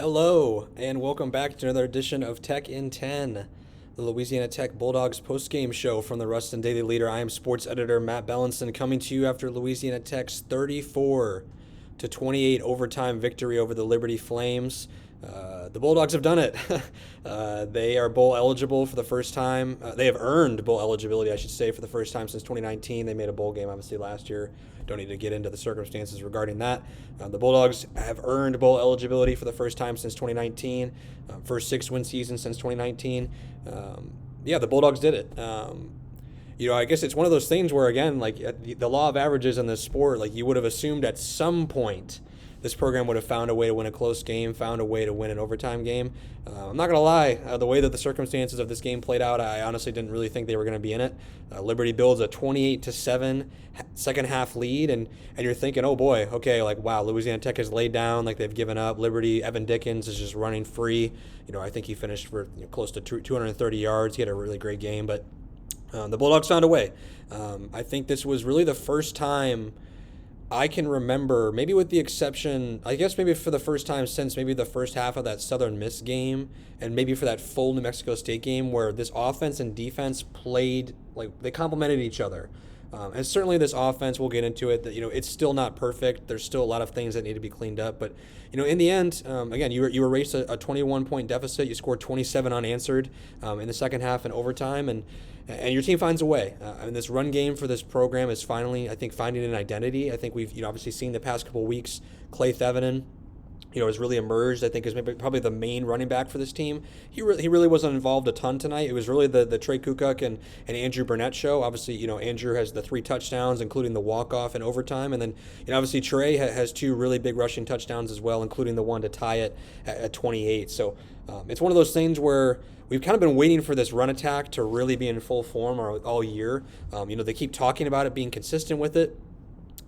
Hello, and welcome back to another edition of Tech in 10, the Louisiana Tech Bulldogs postgame show from the Ruston Daily Leader. I am sports editor Matt Bellinson, coming to you after Louisiana Tech's 34-28 overtime victory over the Liberty Flames. The Bulldogs have done it. They are bowl eligible for the first time. They have earned bowl eligibility, I should say, for the first time since 2019. They made a bowl game, obviously, last year. Don't need to get into the circumstances regarding that. The Bulldogs have earned bowl eligibility for the first time since 2019. First six-win season since 2019. The Bulldogs did it. I guess it's one of those things where, again, like the law of averages in this sport, like you would have assumed at some point this program would have found a way to win a close game, found a way to win an overtime game. I'm not going to lie, the way that the circumstances of this game played out, I honestly didn't really think they were going to be in it. Liberty builds a 28-7 second half lead, and you're thinking, oh boy, okay, like wow, Louisiana Tech has laid down, like they've given up. Liberty, Evan Dickens is just running free. I think he finished for close to 230 yards. He had a really great game, but the Bulldogs found a way. I think this was really the first time I can remember, maybe with the exception, I guess maybe for the first time since maybe the first half of that Southern Miss game, and maybe for that full New Mexico State game, where this offense and defense played, like they complemented each other. And certainly this offense, we'll get into it, that it's still not perfect. There's still a lot of things that need to be cleaned up. But in the end, again, you erased a 21-point deficit. You scored 27 unanswered in the second half and overtime, and your team finds a way. This run game for this program is finally, I think, finding an identity. I think we've obviously seen the past couple of weeks Clay Thevenin has really emerged, I think, as maybe probably the main running back for this team. He really wasn't involved a ton tonight. It was really the Trey Kukuk and Andrew Burnett show. Obviously, Andrew has the 3 touchdowns, including the walk-off in overtime. And then, obviously, Trey has 2 really big rushing touchdowns as well, including the one to tie it at 28. So it's one of those things where we've kind of been waiting for this run attack to really be in full form all year. They keep talking about it, being consistent with it.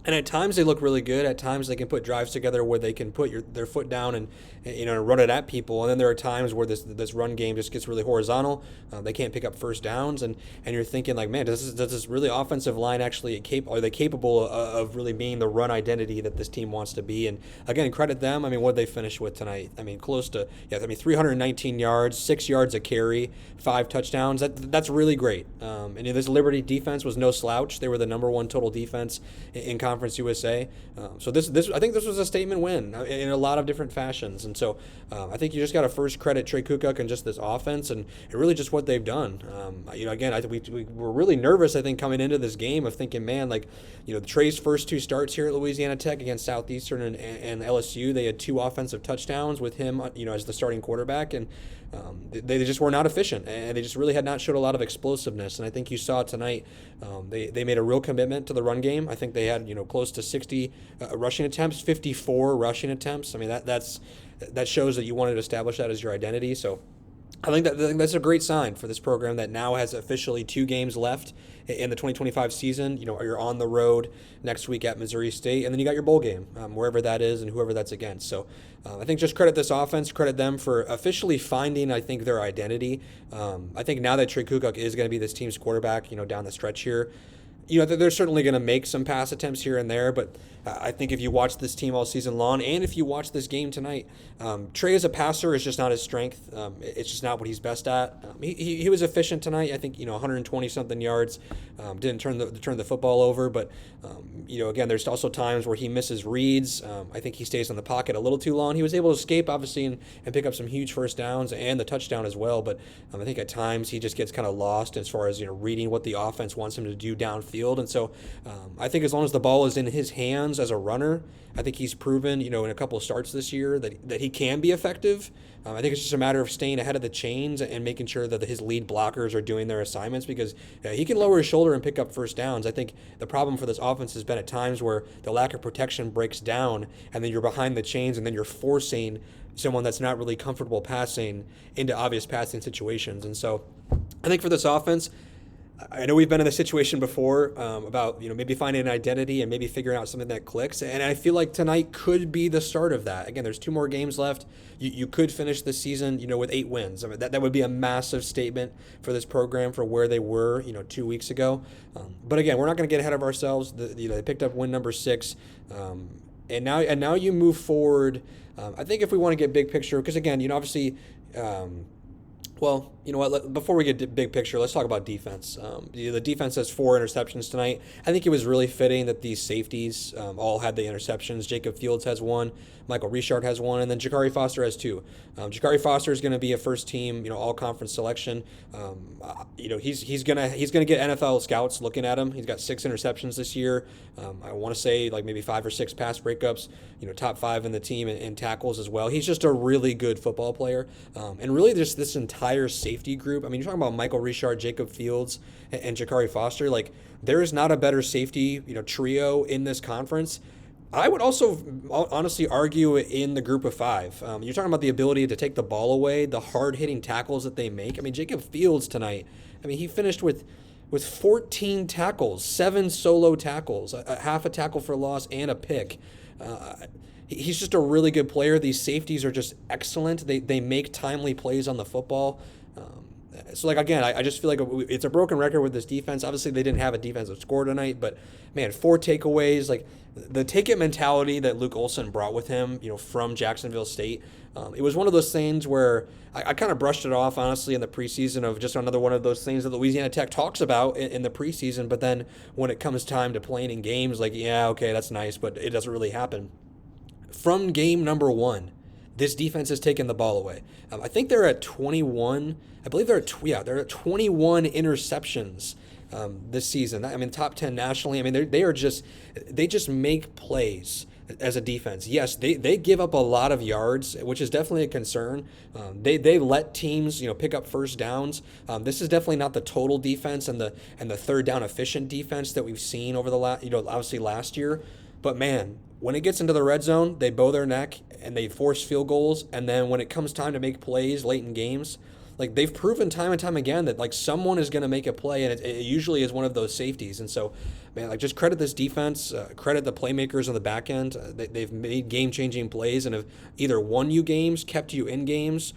And at times they look really good. At times they can put drives together where they can put their foot down and run it at people. And then there are times where this run game just gets really horizontal. They can't pick up first downs, and you're thinking like, man, does this really offensive line actually are they capable of really being the run identity that this team wants to be? And again, credit them. What did they finish with tonight? Close to 319 yards, 6 yards a carry, 5 touchdowns. That's really great. And this Liberty defense was no slouch. They were the number 1 total defense in Conference USA. So this I think this was a statement win in a lot of different fashions. And so I think you just got to first credit Trey Kukuk and just this offense and really just what they've done. Again, I think we were really nervous, I think, coming into this game of thinking, man, like, Trey's first 2 starts here at Louisiana Tech against Southeastern and LSU, they had 2 offensive touchdowns with him, as the starting quarterback, and they just were not efficient, and they just really had not showed a lot of explosiveness. And I think you saw tonight they made a real commitment to the run game. I think they had close to 60 rushing attempts, 54 rushing attempts. That shows that you wanted to establish that as your identity. So I think that's a great sign for this program that now has officially 2 games left in the 2025 season. You're on the road next week at Missouri State, and then you got your bowl game, wherever that is and whoever that's against. So I think just credit this offense, credit them for officially finding, I think, their identity. I think now that Trey Kukuk is going to be this team's quarterback, down the stretch here, they're certainly going to make some pass attempts here and there, but I think if you watch this team all season long, and if you watch this game tonight, Trey as a passer is just not his strength. It's just not what he's best at. He was efficient tonight. I think 120 something yards. Didn't turn the football over, but again, there's also times where he misses reads. I think he stays in the pocket a little too long. He was able to escape, obviously, and pick up some huge first downs and the touchdown as well. But I think at times he just gets kind of lost as far as reading what the offense wants him to do downfield. And so I think as long as the ball is in his hands as a runner, I think he's proven, in a couple of starts this year that he can be effective. I think it's just a matter of staying ahead of the chains and making sure that his lead blockers are doing their assignments, because he can lower his shoulder and pick up first downs. I think the problem for this offense has been at times where the lack of protection breaks down, and then you're behind the chains, and then you're forcing someone that's not really comfortable passing into obvious passing situations. And so I think for this offense, I know we've been in this situation before about maybe finding an identity and maybe figuring out something that clicks, and I feel like tonight could be the start of that. Again, there's 2 more games left. You could finish the season with 8 wins. That would be a massive statement for this program for where they were 2 weeks ago. But again, we're not going to get ahead of ourselves. They picked up win number 6. And now you move forward. I think if we want to get big picture, because again, obviously, well, you know what? Before we get to big picture, let's talk about defense. The defense has 4 interceptions tonight. I think it was really fitting that these safeties all had the interceptions. Jacob Fields has 1, Michael Richard has 1, and then Jakari Foster has 2. Jakari Foster is going to be a first team, all conference selection. He's gonna get NFL scouts looking at him. He's got 6 interceptions this year. I want to say like maybe 5 or 6 pass breakups. Top 5 in the team in tackles as well. He's just a really good football player, and really just this entire safety group. I mean, you're talking about Michael Richard, Jacob Fields, and Jakari Foster. Like, there is not a better safety, trio in this conference. I would also honestly argue in the group of 5. You're talking about the ability to take the ball away, the hard-hitting tackles that they make. I mean, Jacob Fields tonight, he finished with 14 tackles, 7 solo tackles, a half a tackle for loss, and a pick. He's just a really good player. These safeties are just excellent. They make timely plays on the football. So, again, I just feel like it's a broken record with this defense. Obviously, they didn't have a defensive score tonight, but, man, 4 takeaways. Like, the take-it mentality that Luke Olson brought with him, from Jacksonville State, it was one of those things where I kind of brushed it off, honestly, in the preseason of just another one of those things that Louisiana Tech talks about in the preseason, but then when it comes time to playing in games, like, yeah, okay, that's nice, but it doesn't really happen. From game number 1, this defense has taken the ball away. I think they're at 21. I believe they're at 21 interceptions this season. Top 10 nationally. They just make plays as a defense. Yes, they give up a lot of yards, which is definitely a concern. They let teams pick up first downs. This is definitely not the total defense and the third down efficient defense that we've seen over the obviously last year. But man, when it gets into the red zone, they bow their neck and they force field goals. And then when it comes time to make plays late in games, like, they've proven time and time again that, like, someone is going to make a play, and it usually is one of those safeties. And so, man, like, just credit this defense, credit the playmakers on the back end. They've made game-changing plays and have either won you games, kept you in games,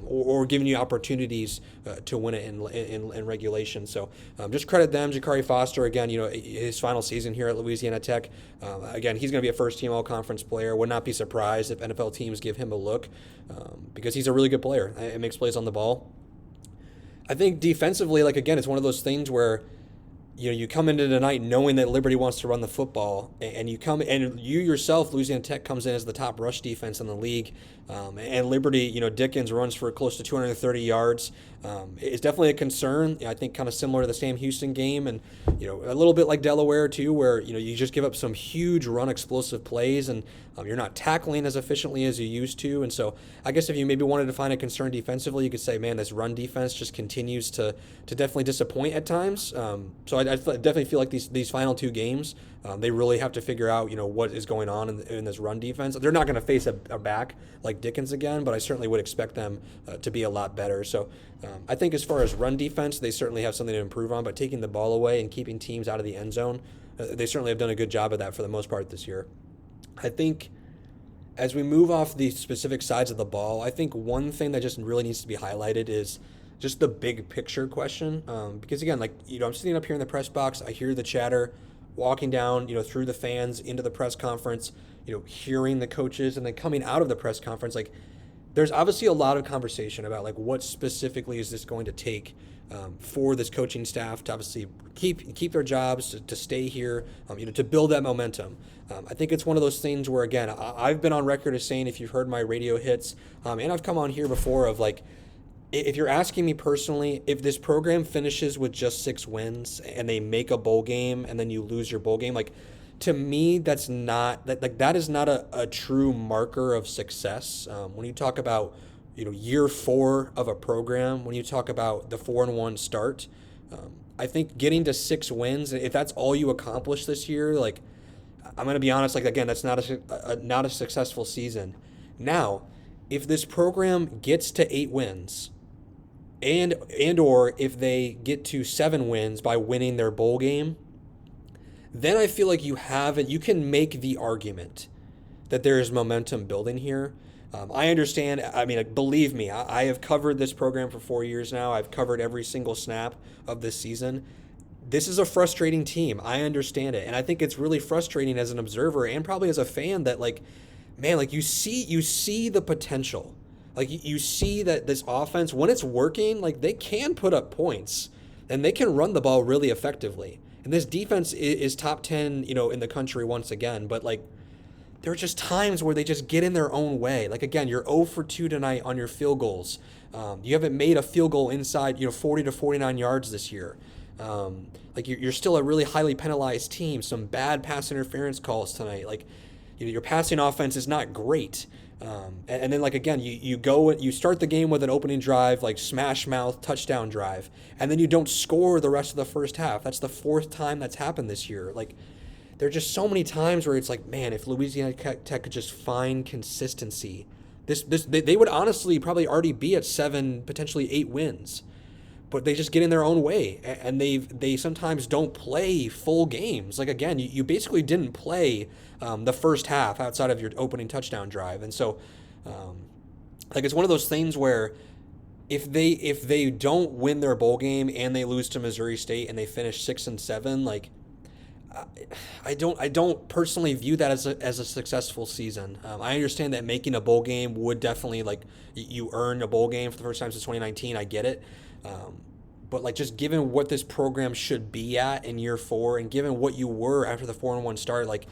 or given you opportunities to win it in regulation. So just credit them. Jakari Foster, again, his final season here at Louisiana Tech. Again, he's going to be a first-team all-conference player. Would not be surprised if NFL teams give him a look because he's a really good player. It makes plays on the ball. I think defensively, like, again, it's one of those things where you come into tonight knowing that Liberty wants to run the football, and you yourself, Louisiana Tech, comes in as the top rush defense in the league, and Liberty, Dickens runs for close to 230 yards. It's definitely a concern. I think kind of similar to the Sam Houston game, and a little bit like Delaware too, where you just give up some huge run explosive plays, and you're not tackling as efficiently as you used to. And so I guess if you maybe wanted to find a concern defensively, you could say, man, this run defense just continues to definitely disappoint at times. So I definitely feel like these final 2 games, they really have to figure out what is going on in this run defense. They're not going to face a back like Dickens again, but I certainly would expect them to be a lot better. So I think as far as run defense, they certainly have something to improve on, but taking the ball away and keeping teams out of the end zone, they certainly have done a good job of that for the most part this year. I think as we move off the specific sides of the ball, I think one thing that just really needs to be highlighted is just the big picture question. Because again, like, I'm sitting up here in the press box, I hear the chatter, walking down, through the fans into the press conference, hearing the coaches, and then coming out of the press conference, like, there's obviously a lot of conversation about, like, what specifically is this going to take for this coaching staff to obviously keep their jobs, to stay here, to build that momentum. I think it's one of those things where, again, I've been on record as saying, if you've heard my radio hits, and I've come on here before, of like, if you're asking me personally, if this program finishes with just 6 wins and they make a bowl game and then you lose your bowl game, like, to me, that is not a true marker of success. When you talk about year 4 of a program, when you talk about the 4-1 start, I think getting to 6 wins, if that's all you accomplish this year, like, I'm going to be honest, like, again, that's not a successful season. Now, if this program gets to 8 wins, or if they get to 7 wins by winning their bowl game, then I feel like you can make the argument that there is momentum building here. I understand. Believe me, I have covered this program for 4 years now. I've covered every single snap of this season. This is a frustrating team. I understand it. And I think it's really frustrating as an observer and probably as a fan that like, man, like you see the potential. Like you see that this offense, when it's working, like they can put up points and they can run the ball really effectively. And this defense is top 10, in the country once again, but like there are just times where they just get in their own way. Like again, you're 0 for 2 tonight on your field goals. You haven't made a field goal inside 40 to 49 yards this year. Like you're still a really highly penalized team. Some bad pass interference calls tonight. Like your passing offense is not great. And then like again, you start the game with an opening drive, like smash mouth touchdown drive, and then you don't score the rest of the first half. That's the fourth time that's happened this year. Like there are just so many times where it's like, man, if Louisiana Tech could just find consistency, they would honestly probably already be at 7, potentially 8 wins. But they just get in their own way, and they sometimes don't play full games. Like again, you basically didn't play the first half outside of your opening touchdown drive, and so like it's one of those things where if they don't win their bowl game and they lose to Missouri State and they finish 6-7, like I don't personally view that as a successful season. I understand that making a bowl game would definitely like you earn a bowl game for the first time since 2019. I get it. But like just given what this program should be at in year 4 and given what you were after the 4-1 start, like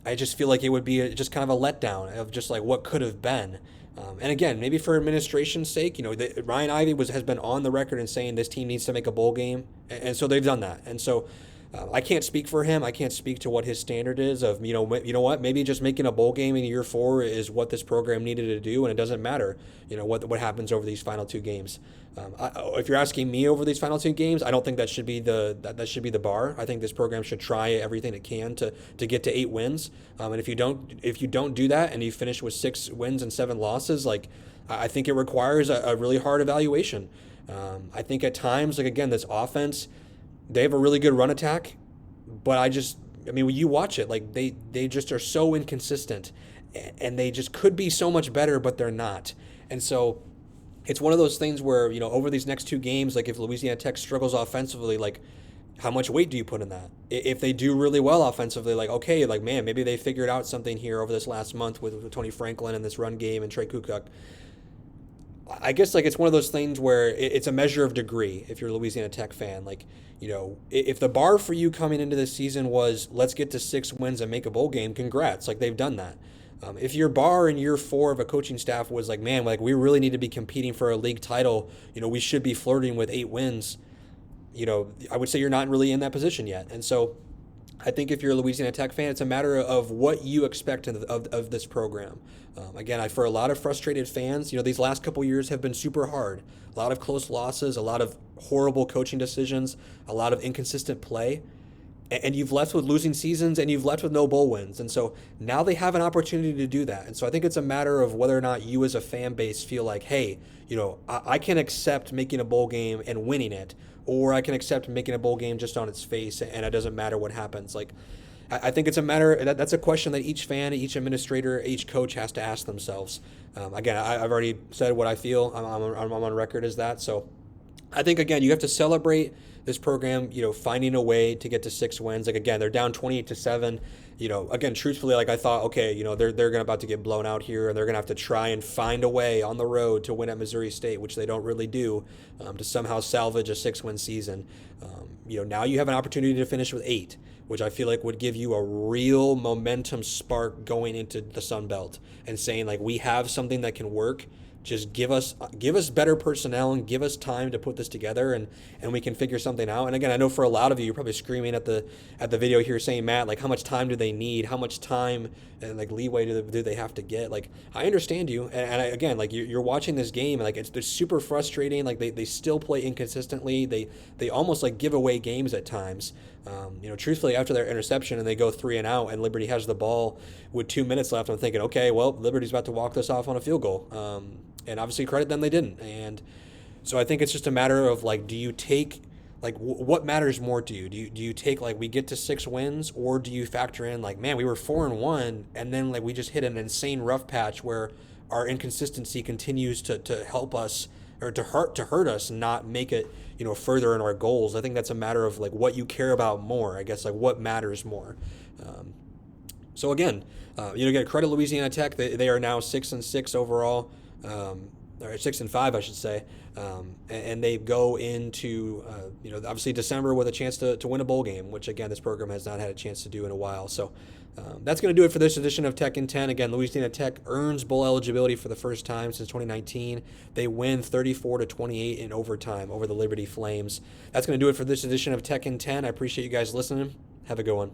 I just feel like it would be just kind of a letdown of just like what could have been. And again, maybe for administration's sake, Ryan Ivey has been on the record and saying this team needs to make a bowl game, and so they've done that. And so I can't speak for him. I can't speak to what his standard is of, what, maybe just making a bowl game in year 4 is what this program needed to do, and it doesn't matter, what happens over these final 2 games. If you're asking me over these final 2 games, I don't think that should be the bar. I think this program should try everything it can to get to 8 wins. And if you don't do that and you finish with 6 wins and 7 losses, like I think it requires a really hard evaluation. I think at times, like again, this offense, they have a really good run attack, but when you watch it, like they just are so inconsistent, and they just could be so much better, but they're not. And so it's one of those things where, over these next 2 games, like if Louisiana Tech struggles offensively, like how much weight do you put in that? If they do really well offensively, like, okay, like, man, maybe they figured out something here over this last month with Tony Franklin and this run game and Trey Kukuk. I guess like it's one of those things where it's a measure of degree if you're a Louisiana Tech fan. Like, if the bar for you coming into this season was let's get to 6 wins and make a bowl game, congrats. Like they've done that. If your bar in year 4 of a coaching staff was like, man, like we really need to be competing for a league title, we should be flirting with 8 wins, I would say you're not really in that position yet. And so I think if you're a Louisiana Tech fan, it's a matter of what you expect of this program. Again, for a lot of frustrated fans, these last couple years have been super hard. A lot of close losses, a lot of horrible coaching decisions, a lot of inconsistent play. And you've left with losing seasons and you've left with no bowl wins. And so now they have an opportunity to do that. And so I think it's a matter of whether or not you as a fan base feel like, hey, I can accept making a bowl game and winning it, or I can accept making a bowl game just on its face and it doesn't matter what happens. Like, I think it's a matter, that's a question that each fan, each administrator, each coach has to ask themselves. Again, I've already said what I feel. I'm on record as that. So I think, again, you have to celebrate this program, finding a way to get to 6 wins. Like, again, they're down 28-7. Again, truthfully, like I thought, okay, they're about to get blown out here, and they're going to have to try and find a way on the road to win at Missouri State, which they don't really do, to somehow salvage a 6-win season. Now you have an opportunity to finish with 8, which I feel like would give you a real momentum spark going into the Sun Belt and saying, like, we have something that can work. Just give us better personnel and give us time to put this together, and we can figure something out. And again, I know for a lot of you, you're probably screaming at the video here saying, Matt, like, how much time do they need? How much time and like leeway do they have to get? Like, I understand you, and again, like you're watching this game, and like it's super frustrating. Like they still play inconsistently. They almost like give away games at times. Truthfully, after their interception and they go 3 and out, and Liberty has the ball with 2 minutes left, I'm thinking, okay, well, Liberty's about to walk this off on a field goal. And obviously credit them, they didn't. And so I think it's just a matter of like, do you take, like, what matters more to you? Do you take, like, we get to 6 wins, or do you factor in, like, man, we were 4-1, and then, like, we just hit an insane rough patch where our inconsistency continues to help us, or to hurt us, not make it, further in our goals. I think that's a matter of like what you care about more. I guess like what matters more. So again, get credit Louisiana Tech. They are now 6-6 overall, or 6-5, I should say, and they go into obviously December with a chance to win a bowl game, which again this program has not had a chance to do in a while. So that's going to do it for this edition of Tech in 10. Again, Louisiana Tech earns bowl eligibility for the first time since 2019. They win 34-28 in overtime over the Liberty Flames. That's going to do it for this edition of Tech in 10. I appreciate you guys listening. Have a good one.